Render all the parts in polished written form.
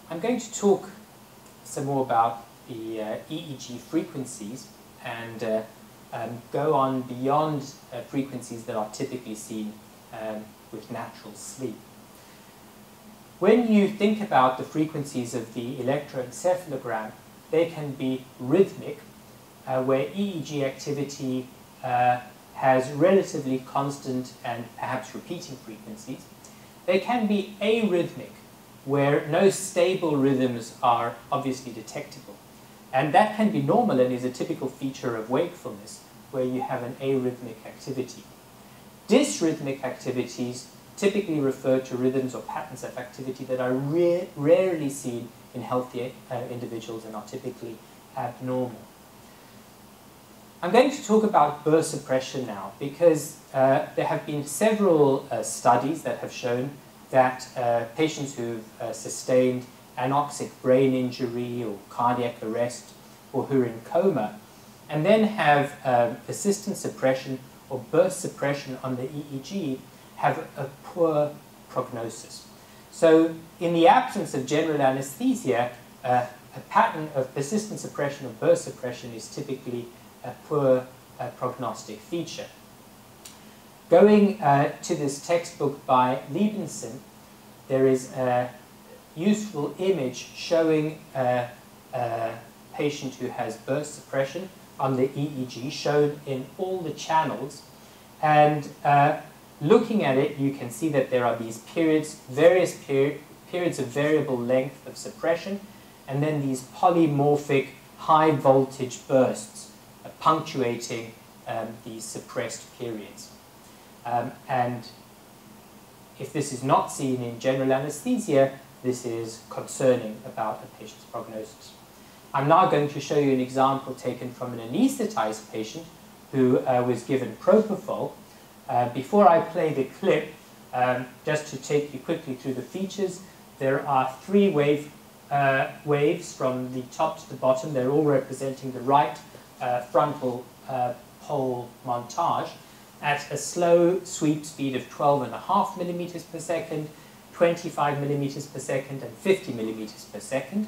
I'm going to talk some more about the EEG frequencies and go on beyond frequencies that are typically seen with natural sleep. When you think about the frequencies of the electroencephalogram, they can be rhythmic, where EEG activity has relatively constant and perhaps repeating frequencies. They can be arrhythmic, where no stable rhythms are obviously detectable. And that can be normal and is a typical feature of wakefulness, where you have an arrhythmic activity. Dysrhythmic activities typically refer to rhythms or patterns of activity that are rarely seen in healthy individuals and are typically abnormal. I'm going to talk about burst suppression now because there have been several studies that have shown that patients who've sustained anoxic brain injury or cardiac arrest or who are in coma and then have persistent suppression or burst suppression on the EEG have a poor prognosis. So in the absence of general anesthesia, a pattern of persistent suppression or burst suppression is typically a poor prognostic feature. Going to this textbook by Liebenson, there is a useful image showing a patient who has burst suppression on the EEG, shown in all the channels. And looking at it, you can see that there are these periods, various periods of variable length of suppression, and then these polymorphic high voltage bursts punctuating these suppressed periods. And if this is not seen in general anesthesia, this is concerning about a patient's prognosis. I'm now going to show you an example taken from an anesthetized patient who was given propofol. Before I play the clip, just to take you quickly through the features, there are three waves from the top to the bottom. They're all representing the right frontal pole montage at a slow sweep speed of 12.5 millimeters per second, 25 millimeters per second, and 50 millimeters per second.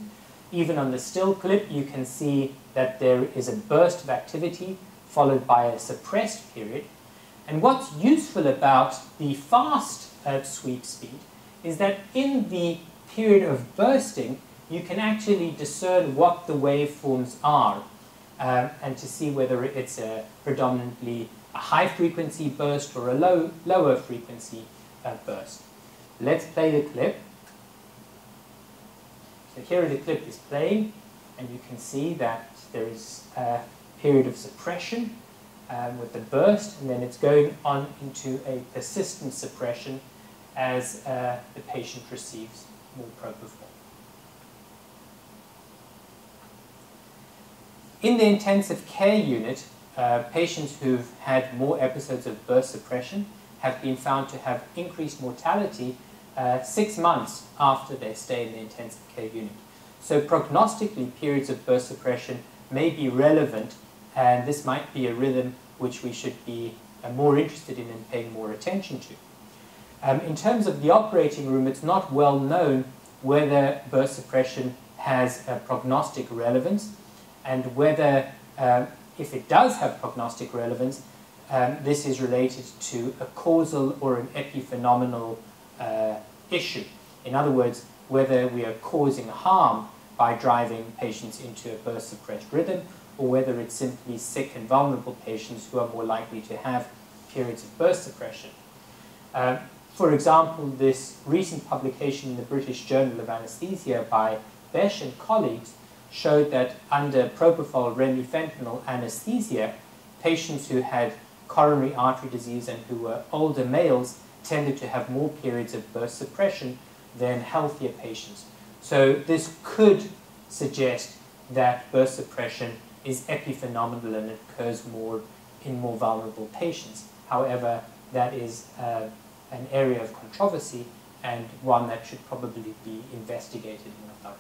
Even on the still clip, you can see that there is a burst of activity followed by a suppressed period. And what's useful about the fast sweep speed is that in the period of bursting, you can actually discern what the waveforms are and to see whether it's predominantly a high-frequency burst or a lower frequency burst. Let's play the clip. So here the clip is playing, and you can see that there is a period of suppression with the burst, and then it's going on into a persistent suppression as the patient receives more propofol. In the intensive care unit, patients who've had more episodes of burst suppression have been found to have increased mortality 6 months after their stay in the intensive care unit. So prognostically, periods of burst suppression may be relevant, and this might be a rhythm which we should be more interested in and paying more attention to. In terms of the operating room, it's not well known whether burst suppression has a prognostic relevance, and whether, if it does have prognostic relevance, this is related to a causal or an epiphenomenal issue. In other words, whether we are causing harm by driving patients into a burst suppressed rhythm, or whether it's simply sick and vulnerable patients who are more likely to have periods of burst suppression. For example, this recent publication in the British Journal of Anesthesia by Besch and colleagues showed that under propofol remifentanil anesthesia, patients who had coronary artery disease and who were older males tended to have more periods of burst suppression than healthier patients. So this could suggest that burst suppression is epiphenomenal and occurs more in more vulnerable patients. However, that is an area of controversy and one that should probably be investigated more thoroughly.